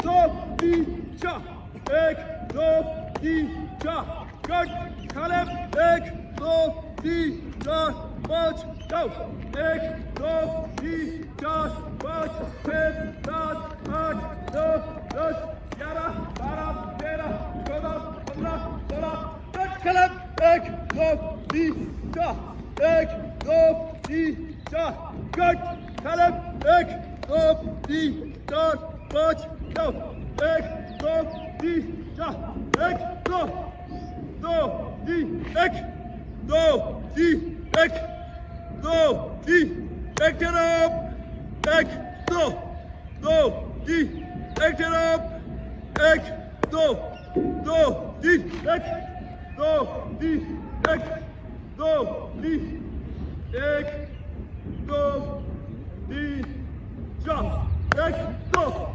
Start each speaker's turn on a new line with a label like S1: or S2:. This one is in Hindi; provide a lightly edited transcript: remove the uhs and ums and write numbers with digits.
S1: दो तीन चार, एक दो तीन चार, कट खाले, एक दो तीन चार पाँच जाओ, एक दो तीन चार पाँच छः सात आठ नौ दस 11 12 13 14 15 16 कट खाले, एक दो तीन चार, एक दो तीन चार, कट खाले, एक दो तीन चार पाँच जाओ, एक दो तीन चार, एक दो तीन एक दो तीन एक दो तीन एक तरफ एक दो तीन एक तरफ एक दो तीन एक दो तीन एक दो तीन एक दो तीन चार एक दो